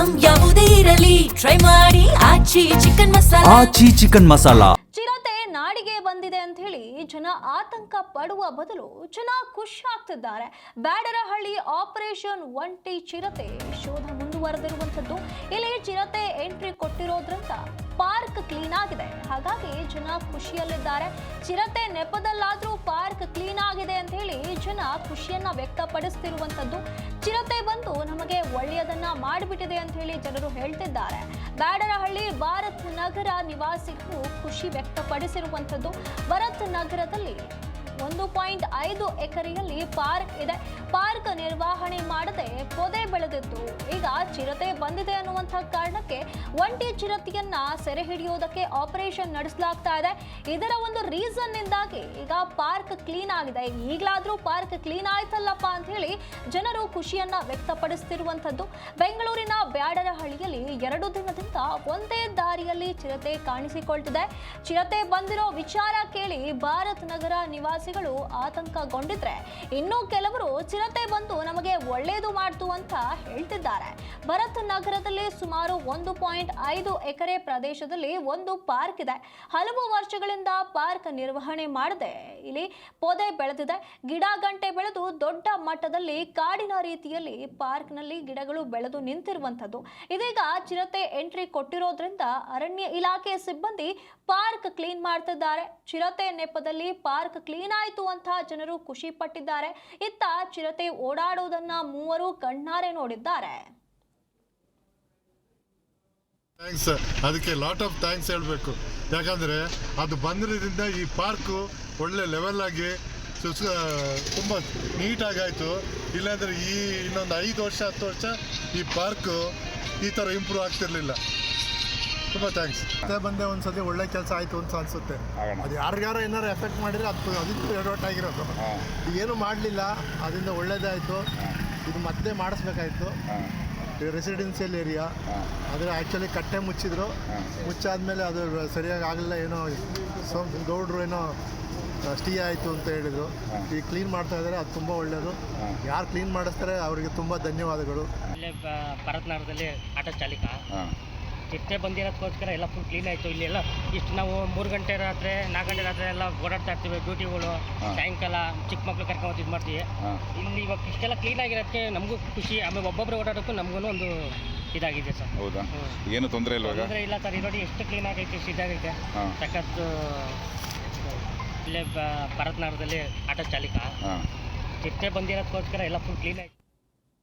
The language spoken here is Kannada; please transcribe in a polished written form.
ಐಟಂ ಯಾವುದೇ ಇರಲಿ ಟ್ರೈ ಮಾಡಿ ಆಚಿ ಚಿಕನ್ ಮಸಾಲಾ. ಚಿರತೆ ನಾಡಿಗೆ ಬಂದಿದೆ ಅಂತ ಹೇಳಿ ಜನ ಆತಂಕ ಪಡುವ ಬದಲು ಜನ ಖುಷಿ ಆಗ್ತಿದ್ದಾರೆ. ಬ್ಯಾಡರಹಳ್ಳಿ ಆಪರೇಷನ್ ಒಂಟಿ ಚಿರತೆ ಶೋಧ ಮುಂದುವರೆದಿರುವಂತದ್ದು. ಇಲ್ಲಿ ಚಿರತೆ ಎಂಟ್ರಿ ಕೊಟ್ಟಿರೋದ್ರಿಂದ ಪಾರ್ಕ್ ಕ್ಲೀನ್ ಆಗಿದೆ, ಹಾಗಾಗಿ ಜನ ಖುಷಿಯಲ್ಲಿದ್ದಾರೆ. ಚಿರತೆ ನೆಪದಲ್ಲಾದ್ರೂ ಪಾರ್ಕ್ ಕ್ಲೀನ್ ಆಗಿದೆ ಅಂತ ಹೇಳಿ ಜನ ಖುಷಿಯನ್ನ ವ್ಯಕ್ತಪಡಿಸ್ತಿರುವಂತದ್ದು. ಚಿರತೆ ಬಂದು ನಮಗೆ ಒಳ್ಳೆಯದನ್ನ ಮಾಡಿಬಿಟ್ಟಿದೆ ಅಂತ ಹೇಳಿ ಜನರು ಹೇಳ್ತಿದ್ದಾರೆ. ಬ್ಯಾಡರಹಳ್ಳಿ ಭಾರತ್ ನಗರ ನಿವಾಸಿಗಳು ಖುಷಿ ವ್ಯಕ್ತಪಡಿಸಿರುವಂತದ್ದು. ಭಾರತ್ ನಗರದಲ್ಲಿ 1.5 ಎಕರೆಯಲ್ಲಿ ಪಾರ್ಕ್ ಇದೆ. ಪಾರ್ಕ್ ನಿರ್ವಹಣೆ ಮಾಡದೆ ಪೊದೆ ಬೆಳೆದಿತ್ತು. ಈಗ ಚಿರತೆ ಬಂದಿದೆ ಅನ್ನುವಂಥ ಕಾರಣಕ್ಕೆ ಒಂಟಿ ಚಿರತೆಯನ್ನ ಸೆರೆ ಹಿಡಿಯೋದಕ್ಕೆ ಆಪರೇಷನ್ ನಡೆಸಲಾಗ್ತಾ ಇದೆ. ಇದರ ಒಂದು ರೀಸನ್ ಇಂದಾಗಿ ಈಗ ಪಾರ್ಕ್ ಕ್ಲೀನ್ ಆಗಿದೆ. ಈಗಲಾದ್ರೂ ಪಾರ್ಕ್ ಕ್ಲೀನ್ ಆಯ್ತಲ್ಲಪ್ಪ ಅಂತ ಹೇಳಿ ಜನರು ಖುಷಿಯನ್ನ ವ್ಯಕ್ತಪಡಿಸ್ತಿರುವಂತದ್ದು. ಬೆಂಗಳೂರಿನ ಬ್ಯಾಡರಹಳ್ಳಿಯಲ್ಲಿ 2 ದಿನದಿಂದ ಒಂದೇ ದಾರಿಯಲ್ಲಿ ಚಿರತೆ ಕಾಣಿಸಿಕೊಳ್ತಿದೆ. ಚಿರತೆ ಬಂದಿರೋ ವಿಚಾರ ಕೇಳಿ ಭಾರತ್ ನಗರ ನಿವಾಸಿಗಳು ಆತಂಕಗೊಂಡಿದ್ರೆ, ಇನ್ನು ಕೆಲವರು ಚಿರತೆ ಬಂದು ನಮಗೆ ಒಳ್ಳೇದು ಮಾಡ್ತು ಅಂತ ಹೇಳ್ತಿದ್ದಾರೆ. ಭರತ್ ನಗರದಲ್ಲಿ ಸುಮಾರು 1.5 ಎಕರೆ ಪ್ರದೇಶದಲ್ಲಿ ಒಂದು ಪಾರ್ಕ್ ಇದೆ. ಹಲವು ವರ್ಷಗಳಿಂದ ಪಾರ್ಕ್ ನಿರ್ವಹಣೆ ಮಾಡದೆ ಇಲ್ಲಿ ಪೊದೆ ಬೆಳೆದಿದೆ. ಗಿಡ ಗಂಟೆ ಬೆಳೆದು ದೊಡ್ಡ ಮಟ್ಟದಲ್ಲಿ ಕಾಡಿನ ರೀತಿಯಲ್ಲಿ ಪಾರ್ಕ್ನಲ್ಲಿ ಗಿಡಗಳು ಬೆಳೆದು ನಿಂತಿರುವಂತದ್ದು. ಇದೀಗ ಚಿರತೆ ಎಂಟ್ರಿ ಕೊಟ್ಟಿರೋದ್ರಿಂದ ಅರಣ್ಯ ಇಲಾಖೆ ಸಿಬ್ಬಂದಿ ಪಾರ್ಕ್ ಕ್ಲೀನ್ ಮಾಡ್ತಿದ್ದಾರೆ. ಚಿರತೆ ನೆಪದಲ್ಲಿ ಪಾರ್ಕ್ ಕ್ಲೀನ್ ಆಯ್ತು ಅಂತ ಜನರು ಖುಷಿ ಪಟ್ಟಿದ್ದಾರೆ. ಇತ್ತ ಚಿರತೆ ಓಡಾಡುವುದನ್ನ ಮೂವರು ಕಣ್ಣಾರೆ ನೋಡಿದ್ದಾರೆ. ಥ್ಯಾಂಕ್ಸ್, ಅದಕ್ಕೆ ಲಾಟ್ ಆಫ್ ಥ್ಯಾಂಕ್ಸ್ ಹೇಳಬೇಕು. ಯಾಕಂದರೆ ಅದು ಬಂದಿರೋದ್ರಿಂದ ಈ ಪಾರ್ಕು ಒಳ್ಳೆ ಲೆವೆಲ್ ಆಗಿ ತುಂಬ ನೀಟಾಗಾಯಿತು. ಇಲ್ಲಾಂದರೆ ಇನ್ನೊಂದು 5 ವರ್ಷ 10 ವರ್ಷ ಈ ಪಾರ್ಕು ಈ ಥರ ಇಂಪ್ರೂವ್ ಆಗ್ತಿರ್ಲಿಲ್ಲ. ತುಂಬ ಥ್ಯಾಂಕ್ಸ್. ಮತ್ತೆ ಬಂದೆ ಒಂದ್ಸತಿ ಒಳ್ಳೆ ಕೆಲಸ ಆಯಿತು ಅಂತ ಅನಿಸುತ್ತೆ. ಅದು ಯಾರಿಗಾರ ಏನಾರು ಎಫೆಕ್ಟ್ ಮಾಡಿದರೆ ಅದಕ್ಕೆ ಎಡವಟ್ಟಾಗಿರೋದು. ಏನು ಮಾಡಲಿಲ್ಲ, ಅದರಿಂದ ಒಳ್ಳೇದೇ ಆಯಿತು. ಇದು ಮತ್ತೆ ಮಾಡಿಸ್ಬೇಕಾಯ್ತು. ರೆಸಿಡೆನ್ಷಿಯಲ್ ಏರಿಯಾ ಆದರೆ ಆ್ಯಕ್ಚುಲಿ ಕಟ್ಟೆ ಮುಚ್ಚಿದ್ರು. ಮುಚ್ಚಾದ್ಮೇಲೆ ಅದು ಸರಿಯಾಗಿ ಆಗಲಿಲ್ಲ. ಏನೋ ಗೌಡ್ರು ಏನೋ ಸ್ಟೇ ಆಯಿತು ಅಂತ ಹೇಳಿದರು. ಈಗ ಕ್ಲೀನ್ ಮಾಡ್ತಾ ಇದ್ದಾರೆ, ಅದು ತುಂಬ ಒಳ್ಳೆಯದು. ಯಾರು ಕ್ಲೀನ್ ಮಾಡಿಸ್ತಾರೆ ಅವರಿಗೆ ತುಂಬ ಧನ್ಯವಾದಗಳು. ಇಲ್ಲೇ ಭಾರತ್ ನಗರದಲ್ಲಿ ಆಟೋ ಚಾಲಕ ಚಿರತೆ ಬಂದಿರೋದಕ್ಕೋಸ್ಕರ ಎಲ್ಲ ಫುಲ್ ಕ್ಲೀನ್ ಆಯಿತು. ಇಲ್ಲಿ ಎಲ್ಲ ಇಷ್ಟು ನಾವು 3 ಗಂಟೆ ರಾತ್ರಿ 4 ಗಂಟೆ ರಾತ್ರಿ ಎಲ್ಲ ಓಡಾಡ್ತಾ ಇರ್ತೀವಿ. ಡ್ಯೂಟಿಗಳು ಸಾಯಂಕಾಲ ಚಿಕ್ಕ ಮಕ್ಳು ಕರ್ಕೊಂಡು ಇದು ಮಾಡ್ತೀವಿ. ಇಲ್ಲಿ ಇವಾಗ ಇಷ್ಟೆಲ್ಲ ಕ್ಲೀನ್ ಆಗಿರೋದಕ್ಕೆ ನಮಗೂ ಖುಷಿ. ಆಮೇಲೆ ಒಬ್ಬೊಬ್ಬರು ಓಡಾಡೋಕ್ಕೂ ನಮಗೂ ಒಂದು ಇದಾಗಿದೆ ಸರ್. ಹೌದಾ? ಏನು ತೊಂದರೆ ಇಲ್ಲ? ತೊಂದರೆ ಇಲ್ಲ ಸರ್. ನೋಡಿ ಎಷ್ಟು ಕ್ಲೀನ್ ಆಗೈತೆ, ಎಷ್ಟು ಇದಾಗೈತೆ ಸಖತ್ತು. ಇಲ್ಲೇ ಭಾರತ್ ನಗರದಲ್ಲಿ ಆಟೋ ಚಾಲಕ ಚಿರತೆ ಬಂದಿರೋದಕ್ಕೋಸ್ಕರ ಎಲ್ಲ ಫುಲ್ ಕ್ಲೀನ್ ಆಯಿತು.